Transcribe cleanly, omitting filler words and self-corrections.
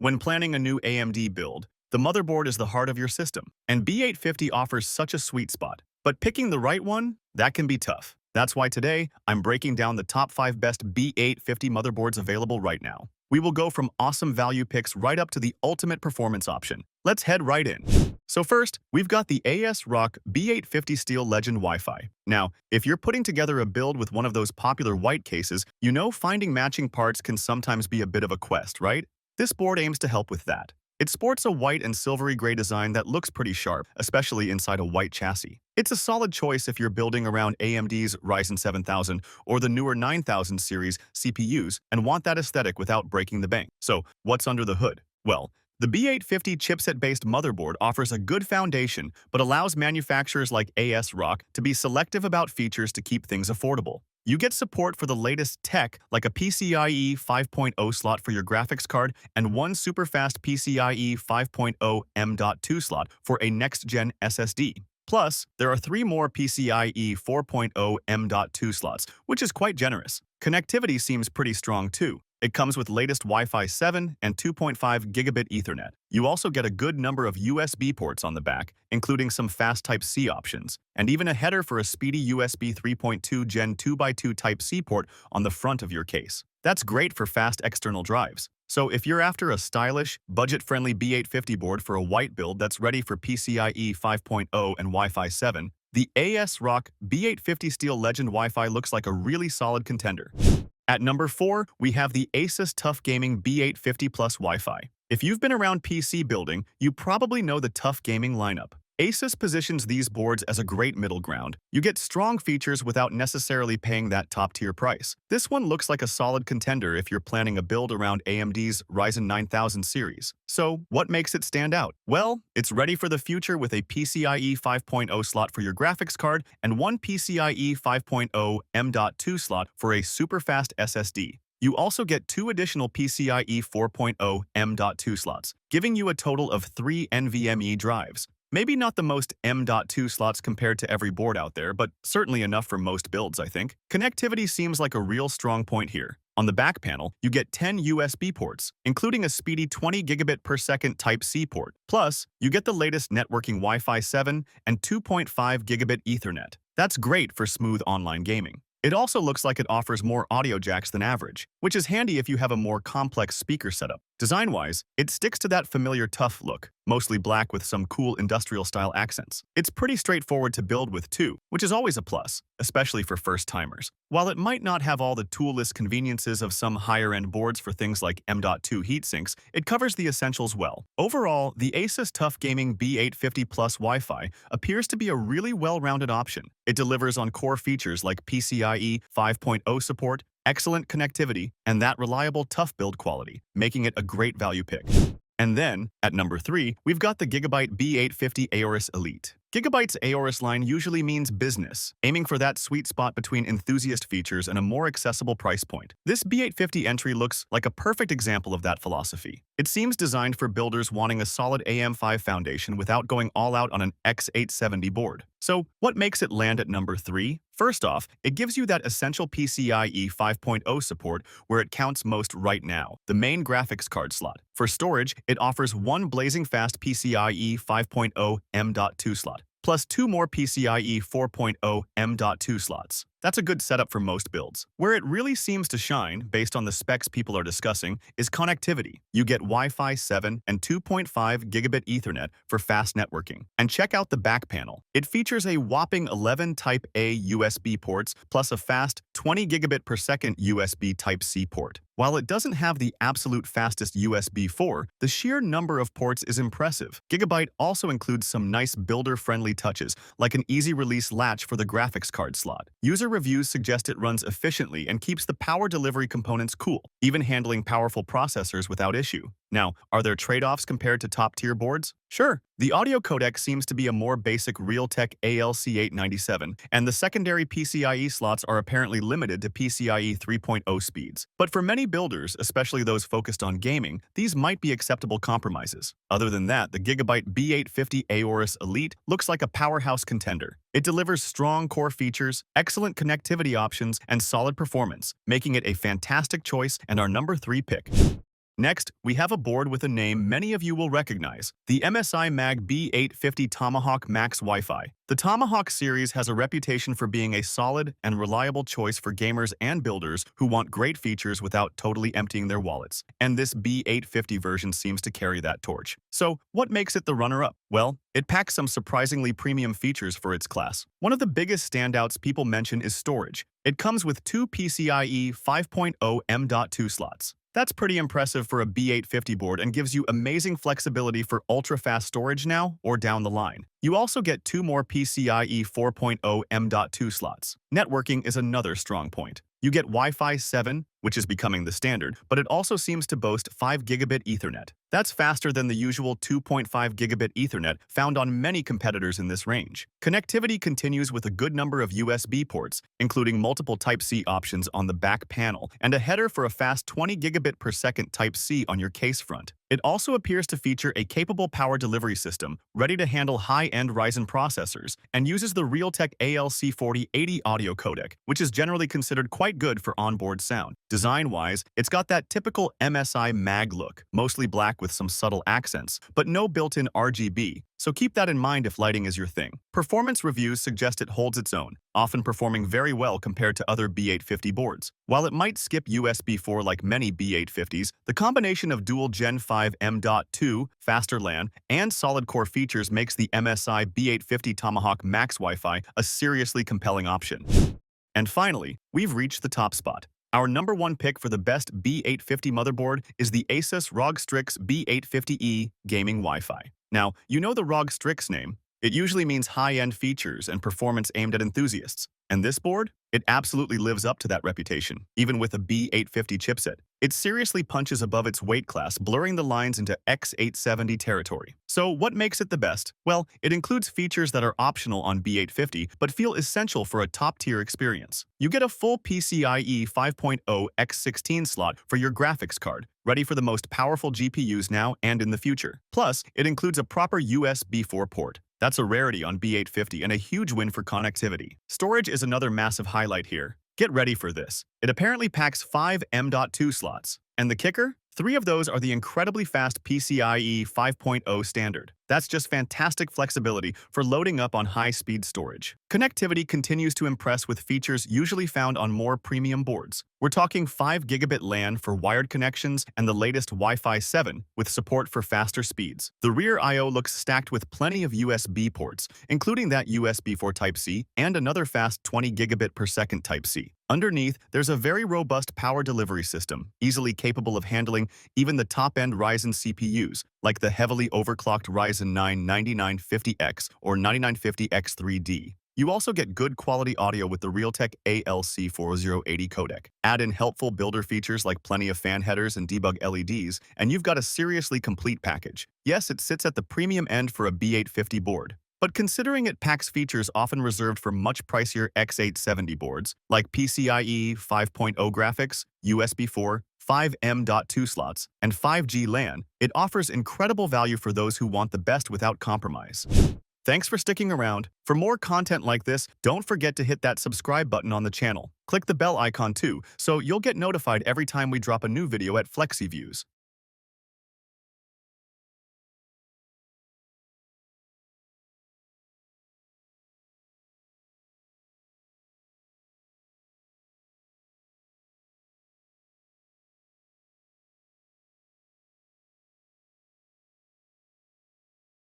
When planning a new AMD build, the motherboard is the heart of your system, and B850 offers such a sweet spot. But picking the right one, that can be tough. That's why today, I'm breaking down the top 5 best B850 motherboards available right now. We will go from awesome value picks right up to the ultimate performance option. Let's head right in. So first, we've got the ASRock B850 Steel Legend Wi-Fi. Now, if you're putting together a build with one of those popular white cases, you know finding matching parts can sometimes be a bit of a quest, right? This board aims to help with that. It sports a white and silvery gray design that looks pretty sharp, especially inside a white chassis. It's a solid choice if you're building around AMD's Ryzen 7000 or the newer 9000 series CPUs and want that aesthetic without breaking the bank. So, what's under the hood? Well, the B850 chipset-based motherboard offers a good foundation but allows manufacturers like ASRock to be selective about features to keep things affordable. You get support for the latest tech like a PCIe 5.0 slot for your graphics card and one super-fast PCIe 5.0 M.2 slot for a next-gen SSD. Plus, there are 3 more PCIe 4.0 M.2 slots, which is quite generous. Connectivity seems pretty strong too. It comes with latest Wi-Fi 7 and 2.5 gigabit Ethernet. You also get a good number of USB ports on the back, including some fast Type-C options, and even a header for a speedy USB 3.2 Gen 2x2 Type-C port on the front of your case. That's great for fast external drives. So if you're after a stylish, budget-friendly B850 board for a white build that's ready for PCIe 5.0 and Wi-Fi 7, the ASRock B850 Steel Legend Wi-Fi looks like a really solid contender. At number 4, we have the ASUS Tough Gaming B850 Plus Wi-Fi. If you've been around PC building, you probably know the Tough Gaming lineup. ASUS positions these boards as a great middle ground. You get strong features without necessarily paying that top-tier price. This one looks like a solid contender if you're planning a build around AMD's Ryzen 9000 series. So, what makes it stand out? Well, it's ready for the future with a PCIe 5.0 slot for your graphics card and one PCIe 5.0 M.2 slot for a super-fast SSD. You also get 2 additional PCIe 4.0 M.2 slots, giving you a total of 3 NVMe drives. Maybe not the most M.2 slots compared to every board out there, but certainly enough for most builds, I think. Connectivity seems like a real strong point here. On the back panel, you get 10 USB ports, including a speedy 20 gigabit per second Type-C port. Plus, you get the latest networking Wi-Fi 7 and 2.5 gigabit Ethernet. That's great for smooth online gaming. It also looks like it offers more audio jacks than average, which is handy if you have a more complex speaker setup. Design-wise, it sticks to that familiar tough look, mostly black with some cool industrial-style accents. It's pretty straightforward to build with too, which is always a plus, especially for first-timers. While it might not have all the toolless conveniences of some higher-end boards for things like M.2 heatsinks, it covers the essentials well. Overall, the ASUS Tough Gaming B850 Plus Wi-Fi appears to be a really well-rounded option. It delivers on core features like PCIe 5.0 support, excellent connectivity, and that reliable tough build quality, making it a great value pick. And then, at number 3, we've got the Gigabyte B850 Aorus Elite. Gigabyte's Aorus line usually means business, aiming for that sweet spot between enthusiast features and a more accessible price point. This B850 entry looks like a perfect example of that philosophy. It seems designed for builders wanting a solid AM5 foundation without going all out on an X870 board. So, what makes it land at number 3? First off, it gives you that essential PCIe 5.0 support where it counts most right now, the main graphics card slot. For storage, it offers one blazing fast PCIe 5.0 M.2 slot, plus 2 more PCIe 4.0 M.2 slots. That's a good setup for most builds. Where it really seems to shine, based on the specs people are discussing, is connectivity. You get Wi-Fi 7 and 2.5 gigabit Ethernet for fast networking. And check out the back panel. It features a whopping 11 Type-A USB ports, plus a fast 20 gigabit per second USB Type-C port. While it doesn't have the absolute fastest USB 4, the sheer number of ports is impressive. Gigabyte also includes some nice builder-friendly touches, like an easy-release latch for the graphics card slot. User reviews suggest it runs efficiently and keeps the power delivery components cool, even handling powerful processors without issue. Now, are there trade-offs compared to top-tier boards? Sure. The audio codec seems to be a more basic Realtek ALC897, and the secondary PCIe slots are apparently limited to PCIe 3.0 speeds. But for many builders, especially those focused on gaming, these might be acceptable compromises. Other than that, the Gigabyte B850 Aorus Elite looks like a powerhouse contender. It delivers strong core features, excellent connectivity options, and solid performance, making it a fantastic choice and our number 3 pick. Next, we have a board with a name many of you will recognize, the MSI Mag B850 Tomahawk Max Wi-Fi. The Tomahawk series has a reputation for being a solid and reliable choice for gamers and builders who want great features without totally emptying their wallets, and this B850 version seems to carry that torch. So, what makes it the runner-up? Well, it packs some surprisingly premium features for its class. One of the biggest standouts people mention is storage. It comes with two PCIe 5.0 M.2 slots. That's pretty impressive for a B850 board and gives you amazing flexibility for ultra-fast storage now or down the line. You also get two more PCIe 4.0 M.2 slots. Networking is another strong point. You get Wi-Fi 7, which is becoming the standard, but it also seems to boast 5 gigabit Ethernet. That's faster than the usual 2.5 gigabit Ethernet found on many competitors in this range. Connectivity continues with a good number of USB ports, including multiple Type-C options on the back panel, and a header for a fast 20 gigabit per second Type-C on your case front. It also appears to feature a capable power delivery system, ready to handle high-end Ryzen processors, and uses the Realtek ALC4080 audio codec, which is generally considered quite good for onboard sound. Design-wise, it's got that typical MSI Mag look, mostly black with some subtle accents, but no built-in RGB, so keep that in mind if lighting is your thing. Performance reviews suggest it holds its own, often performing very well compared to other B850 boards. While it might skip USB 4 like many B850s, the combination of dual Gen 5 M.2, faster LAN, and solid-core features makes the MSI B850 Tomahawk Max Wi-Fi a seriously compelling option. And finally, we've reached the top spot. Our number one pick for the best B850 motherboard is the ASUS ROG Strix B850E Gaming Wi-Fi. Now, you know the ROG Strix name. It usually means high-end features and performance aimed at enthusiasts. And this board? It absolutely lives up to that reputation, even with a B850 chipset. It seriously punches above its weight class, blurring the lines into X870 territory. So what makes it the best? Well, it includes features that are optional on B850 but feel essential for a top-tier experience. You get a full PCIe 5.0 X16 slot for your graphics card, ready for the most powerful GPUs now and in the future. Plus, it includes a proper USB 4 port. That's a rarity on B850 and a huge win for connectivity. Storage is another massive highlight here. Get ready for this. It apparently packs 5 M.2 slots. And the kicker? 3 of those are the incredibly fast PCIe 5.0 standard. That's just fantastic flexibility for loading up on high-speed storage. Connectivity continues to impress with features usually found on more premium boards. We're talking 5 gigabit LAN for wired connections and the latest Wi-Fi 7 with support for faster speeds. The rear I/O looks stacked with plenty of USB ports, including that USB 4 Type-C and another fast 20 gigabit per second Type-C. Underneath, there's a very robust power delivery system, easily capable of handling even the top-end Ryzen CPUs, like the heavily overclocked Ryzen 9 9950X or 9950X3D. You also get good quality audio with the Realtek ALC4080 codec. Add in helpful builder features like plenty of fan headers and debug LEDs, and you've got a seriously complete package. Yes, it sits at the premium end for a B850 board. But considering it packs features often reserved for much pricier X870 boards, like PCIe 5.0 graphics, USB 4, 5 M.2 slots, and 5G LAN, it offers incredible value for those who want the best without compromise. Thanks for sticking around. For more content like this, don't forget to hit that subscribe button on the channel. Click the bell icon too, so you'll get notified every time we drop a new video at FlexiViews.